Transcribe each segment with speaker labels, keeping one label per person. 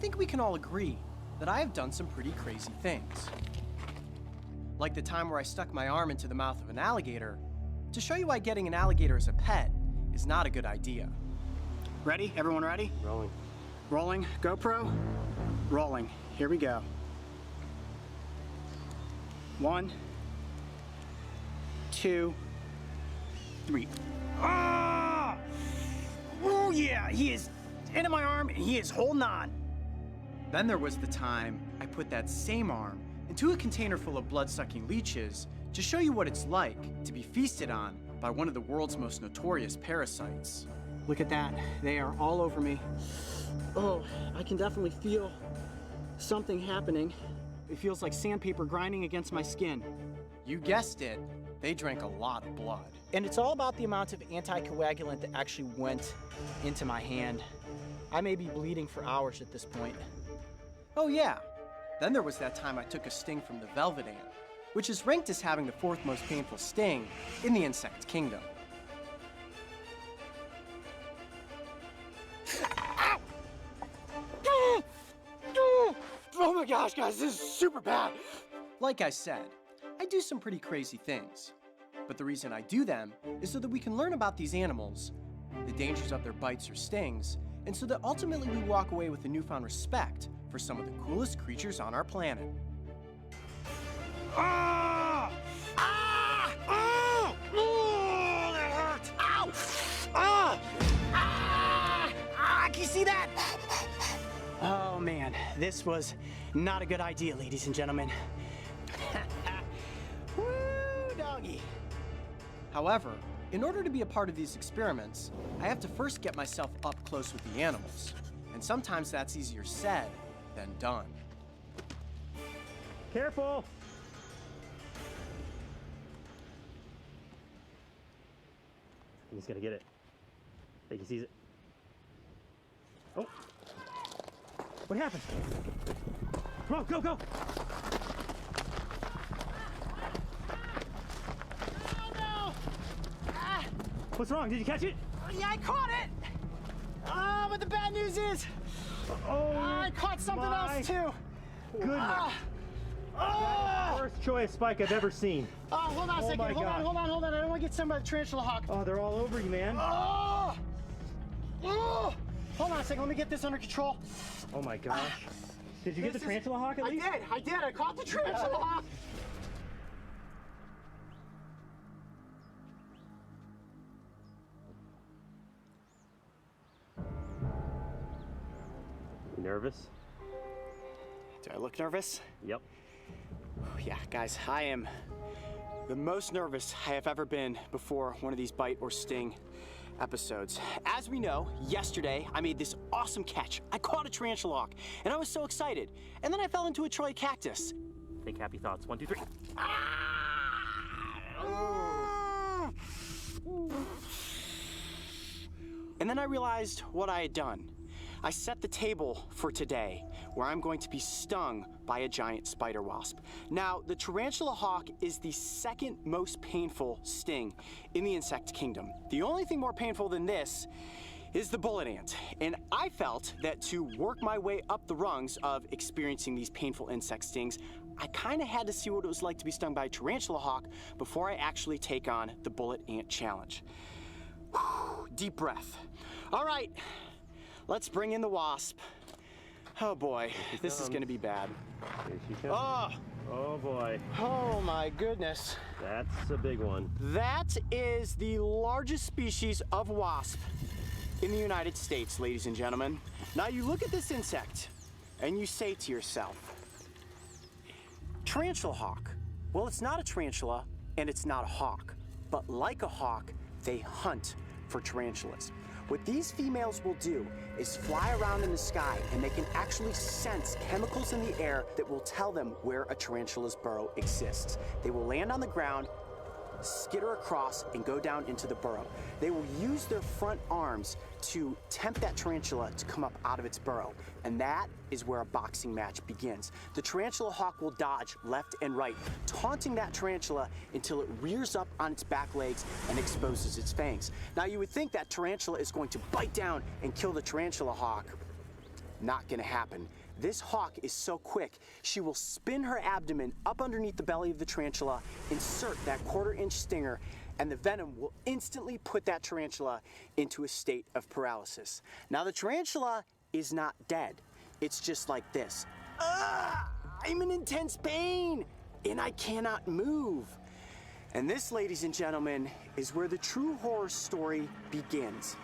Speaker 1: think we can all agree that I have done some pretty crazy things. Like the time where I stuck my arm into the mouth of an alligator to show you why getting an alligator as a pet is not a good idea.
Speaker 2: Ready? Everyone ready?
Speaker 3: Rolling.
Speaker 2: Rolling. GoPro. Rolling. Here we go. 1, 2, 3. Ah! Oh yeah, he is into my arm and he is holding on.
Speaker 1: Then there was the time I put that same arm into a container full of blood-sucking leeches to show you what it's like to be feasted on by one of the world's most notorious parasites.
Speaker 2: Look at that. They are all over me. Oh, I can definitely feel something happening. It feels like sandpaper grinding against my skin.
Speaker 1: You guessed it, they drank a lot of blood.
Speaker 2: And it's all about the amount of anticoagulant that actually went into my hand. I may be bleeding for hours at this point.
Speaker 1: Oh yeah, then there was that time I took a sting from the velvet ant, which is ranked as having the 4th most painful sting in the insect kingdom.
Speaker 2: Oh my gosh, guys, this is super bad.
Speaker 1: Like I said, I do some pretty crazy things. But the reason I do them is so that we can learn about these animals, the dangers of their bites or stings, and so that ultimately we walk away with a newfound respect for some of the coolest creatures on our planet.
Speaker 2: Ah! Ah! Ah! Oh, that hurt! Ow! Ah! Ah! Ah! Can you see that? Oh man, this was not a good idea, ladies and gentlemen. Woo, doggy.
Speaker 1: However, in order to be a part of these experiments, I have to first get myself up close with the animals. And sometimes that's easier said than done.
Speaker 3: Careful! You just gotta get it. I think he sees it. Oh! What happened? Come on, go, go!
Speaker 2: Oh no! Ah!
Speaker 3: What's wrong? Did you catch it?
Speaker 2: Yeah, I caught it! But the bad news is, I caught something else too.
Speaker 3: Goodness.
Speaker 2: Oh!
Speaker 3: Worst choice spike I've ever seen.
Speaker 2: Oh, hold on a second. Hold on. I don't want to get stung by the tarantula hawk.
Speaker 3: Oh, they're all over you, man.
Speaker 2: Oh! Oh! Hold on a second. Let me get this under control.
Speaker 3: Oh my gosh. Did you get the tarantula hawk at least?
Speaker 2: I did. I caught the tarantula hawk.
Speaker 3: You nervous?
Speaker 2: Do I look nervous?
Speaker 3: Yep.
Speaker 2: Yeah, guys, I am the most nervous I have ever been before one of these bite or sting episodes. As we know, yesterday I made this awesome catch. I caught a tarantula hawk, and I was so excited. And then I fell into a Troy cactus.
Speaker 3: Think happy thoughts. 1, 2, 3.
Speaker 2: And then I realized what I had done. I set the table for today, where I'm going to be stung by a giant spider wasp. Now, the tarantula hawk is the 2nd most painful sting in the insect kingdom. The only thing more painful than this is the bullet ant. And I felt that to work my way up the rungs of experiencing these painful insect stings, I kind of had to see what it was like to be stung by a tarantula hawk before I actually take on the bullet ant challenge. Whew, deep breath. All right. Let's bring in the wasp. Oh boy, this is gonna be bad.
Speaker 3: Here she comes. Oh boy.
Speaker 2: Oh my goodness.
Speaker 3: That's a big one.
Speaker 2: That is the largest species of wasp in the United States, ladies and gentlemen. Now you look at this insect and you say to yourself, tarantula hawk. Well, it's not a tarantula and it's not a hawk, but like a hawk, they hunt for tarantulas. What these females will do is fly around in the sky, and they can actually sense chemicals in the air that will tell them where a tarantula's burrow exists. They will land on the ground, skitter across, and go down into the burrow. They will use their front arms to tempt that tarantula to come up out of its burrow, and that is where a boxing match begins. The tarantula hawk will dodge left and right, taunting that tarantula until it rears up on its back legs and exposes its fangs. Now you would think that tarantula is going to bite down and kill the tarantula hawk, Not gonna happen. This hawk is so quick, she will spin her abdomen up underneath the belly of the tarantula, insert that 1/4-inch stinger, and the venom will instantly put that tarantula into a state of paralysis. Now the tarantula is not dead. It's just like this. I'm in intense pain, and I cannot move. And this, ladies and gentlemen, is where the true horror story begins.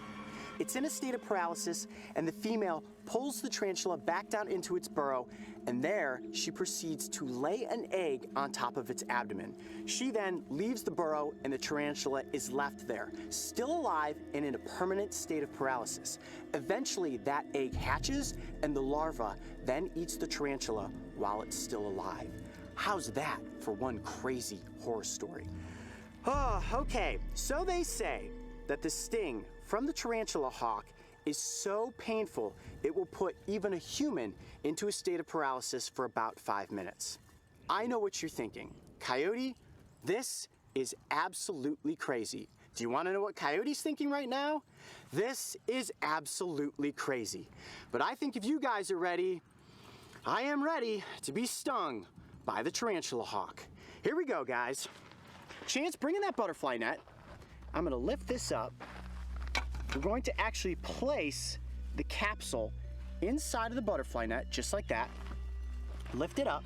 Speaker 2: It's in a state of paralysis, and the female pulls the tarantula back down into its burrow, and there she proceeds to lay an egg on top of its abdomen. She then leaves the burrow, and the tarantula is left there, still alive and in a permanent state of paralysis. Eventually, that egg hatches, and the larva then eats the tarantula while it's still alive. How's that for one crazy horror story? Oh, okay, so they say that the sting from the tarantula hawk is so painful it will put even a human into a state of paralysis for about 5 minutes. I know what you're thinking. Coyote, this is absolutely crazy. Do you want to know what Coyote's thinking right now? This is absolutely crazy. But I think if you guys are ready, I am ready to be stung by the tarantula hawk. Here we go, guys. Chance, bring in that butterfly net. I'm gonna lift this up. We're going to actually place the capsule inside of the butterfly net, just like that. Lift it up.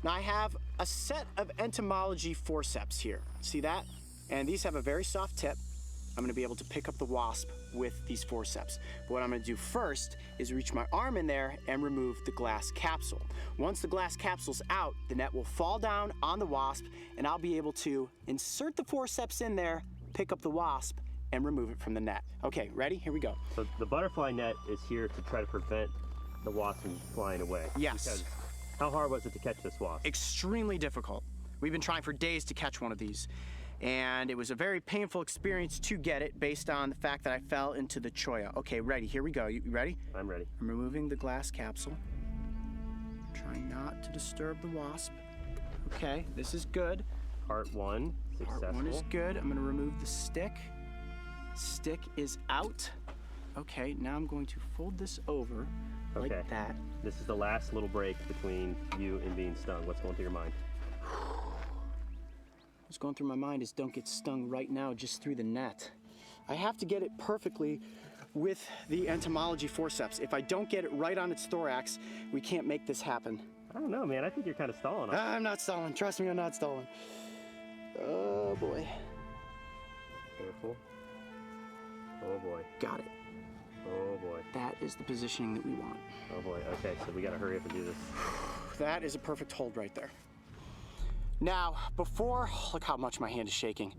Speaker 2: Now I have a set of entomology forceps here. See that? And these have a very soft tip. I'm gonna be able to pick up the wasp with these forceps. But what I'm gonna do first is reach my arm in there and remove the glass capsule. Once the glass capsule's out, the net will fall down on the wasp, and I'll be able to insert the forceps in there, pick up the wasp, and remove it from the net. Okay, ready? Here we go.
Speaker 3: So the butterfly net is here to try to prevent the wasp from flying away.
Speaker 2: Yes.
Speaker 3: Because how hard was it to catch this wasp?
Speaker 2: Extremely difficult. We've been trying for days to catch one of these, and it was a very painful experience to get it based on the fact that I fell into the cholla. Okay, ready, here we go. You ready?
Speaker 3: I'm ready.
Speaker 2: I'm removing the glass capsule. Trying not to disturb the wasp. Okay, this is good.
Speaker 3: Part 1, successful.
Speaker 2: Part 1 is good. I'm gonna remove the stick. Stick is out. Okay, now I'm going to fold this over like that.
Speaker 3: This is the last little break between you and being stung. What's going through your mind?
Speaker 2: What's going through my mind is don't get stung right now just through the net. I have to get it perfectly with the entomology forceps. If I don't get it right on its thorax, we can't make this happen.
Speaker 3: I don't know, man. I think you're kind of stalling.
Speaker 2: I'm not stalling. Trust me, I'm not stalling. Oh, boy.
Speaker 3: Careful. Oh, boy.
Speaker 2: Got it.
Speaker 3: Oh, boy.
Speaker 2: That is the positioning that we want.
Speaker 3: Oh, boy. Okay, so we got to hurry up and do this.
Speaker 2: That is a perfect hold right there. Now, before, look how much my hand is shaking.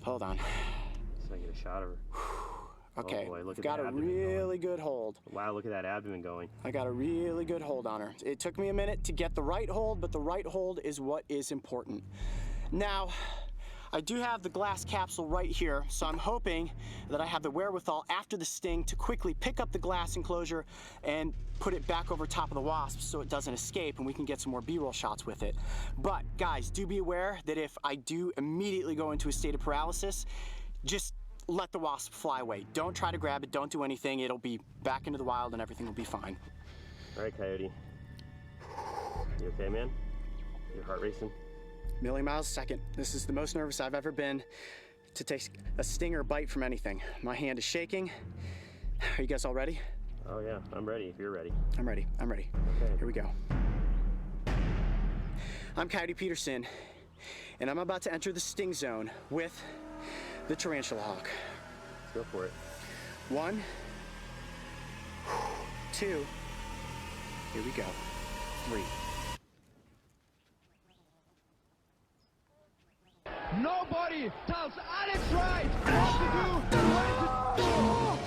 Speaker 2: Hold on.
Speaker 3: So I get a shot of her.
Speaker 2: Okay,
Speaker 3: oh boy, look at
Speaker 2: got
Speaker 3: that
Speaker 2: a
Speaker 3: abdomen
Speaker 2: really good hold.
Speaker 3: Wow, look at that abdomen going.
Speaker 2: I got a really good hold on her. It took me a minute to get the right hold, but the right hold is what is important. Now, I do have the glass capsule right here, so I'm hoping that I have the wherewithal after the sting to quickly pick up the glass enclosure and put it back over top of the wasp so it doesn't escape and we can get some more B-roll shots with it. But guys, do be aware that if I do immediately go into a state of paralysis, just let the wasp fly away. Don't try to grab it, don't do anything. It'll be back into the wild and everything will be fine.
Speaker 3: All right, Coyote. You okay, man? Your heart racing?
Speaker 2: Million miles a second. This is the most nervous I've ever been to take a sting or bite from anything. My hand is shaking. Are you guys all ready?
Speaker 3: Oh yeah, I'm ready if you're ready.
Speaker 2: I'm ready, I'm ready.
Speaker 3: Okay.
Speaker 2: Here we go. I'm Coyote Peterson, and I'm about to enter the sting zone with the tarantula hawk.
Speaker 3: Let's go for it.
Speaker 2: 1, 2, here we go, 3.
Speaker 4: Nobody tells Alex right what to do, when to do.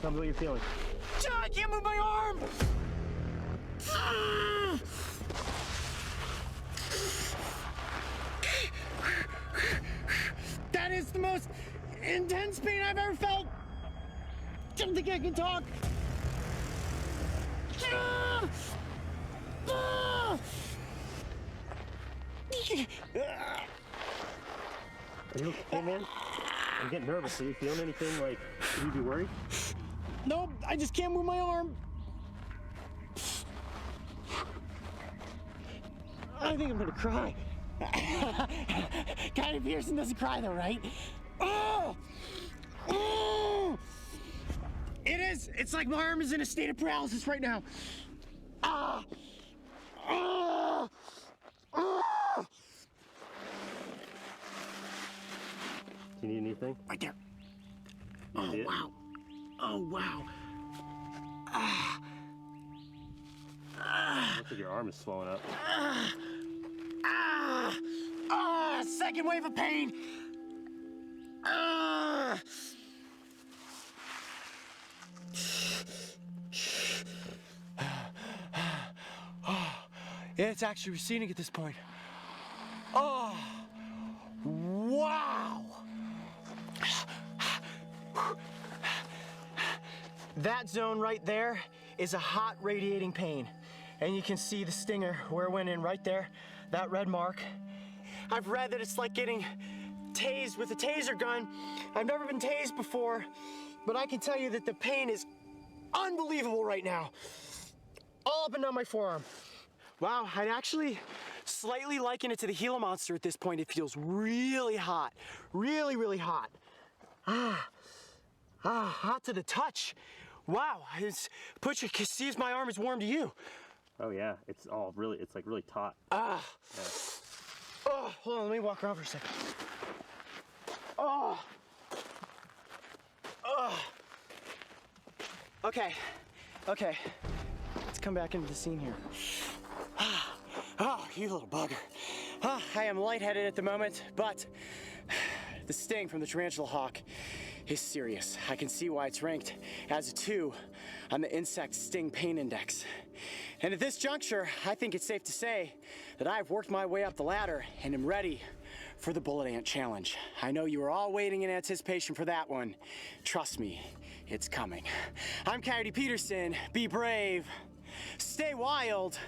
Speaker 3: Tell me what you're feeling.
Speaker 2: I can't move my arm! That is the most intense pain I've ever felt. I don't think I can talk.
Speaker 3: Are you okay, man? I'm getting nervous. Are you feeling anything? Like, should you be worried?
Speaker 2: Nope, I just can't move my arm. I think I'm gonna cry. Guy Pearson doesn't cry though, right? Oh! Oh! It is! It's like my arm is in a state of paralysis right now. Ah! Ah! Ah!
Speaker 3: Do you need anything?
Speaker 2: Right there.
Speaker 3: You see it?
Speaker 2: Wow. Oh, wow.
Speaker 3: Looks like your arm is swelling up.
Speaker 2: Second wave of pain. It's actually receding at this point. Oh, wow. That zone right there is a hot radiating pain. And you can see the stinger where it went in right there, that red mark. I've read that it's like getting tased with a taser gun. I've never been tased before, but I can tell you that the pain is unbelievable right now. All up and down my forearm. Wow, I'd actually slightly liken it to the Gila monster at this point. It feels really hot, really, really hot. Hot to the touch. Wow, see if my arm is warm to you.
Speaker 3: Oh yeah, it's like really taut.
Speaker 2: Yeah.
Speaker 1: Oh, hold on, let me walk around for a second.
Speaker 2: Oh. Oh. Okay. Let's come back into the scene here. Oh, you little bugger. I am lightheaded at the moment, but the sting from the tarantula hawk is serious. I can see why it's ranked as a 2 on the insect sting pain index. And at this juncture, I think it's safe to say that I've worked my way up the ladder and am ready for the bullet ant challenge. I know you are all waiting in anticipation for that one. Trust me, it's coming. I'm Coyote Peterson. Be brave. Stay wild.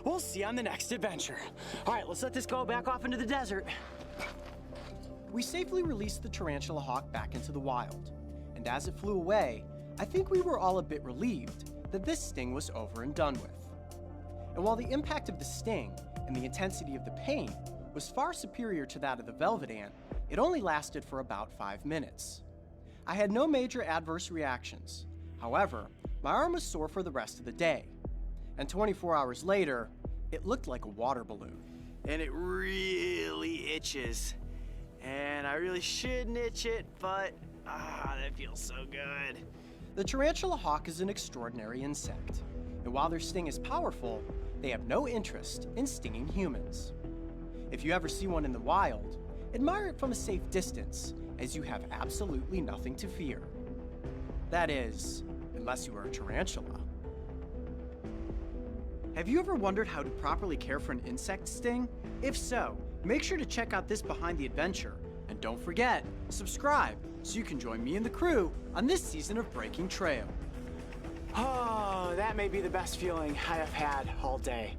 Speaker 2: We'll see you on the next adventure. All right, let's let this go back off into the desert.
Speaker 1: We safely released the tarantula hawk back into the wild, and as it flew away, I think we were all a bit relieved that this sting was over and done with. And while the impact of the sting and the intensity of the pain was far superior to that of the velvet ant, it only lasted for about 5 minutes. I had no major adverse reactions. However, my arm was sore for the rest of the day, and 24 hours later, it looked like a water balloon.
Speaker 2: And it really itches. And I really shouldn't itch it, but that feels so good.
Speaker 1: The tarantula hawk is an extraordinary insect, and while their sting is powerful, they have no interest in stinging humans. If you ever see one in the wild, admire it from a safe distance, as you have absolutely nothing to fear. That is, unless you are a tarantula. Have you ever wondered how to properly care for an insect sting? If so, make sure to check out this Behind the Adventure, and don't forget, subscribe so you can join me and the crew on this season of Breaking Trail.
Speaker 2: Oh, that may be the best feeling I have had all day.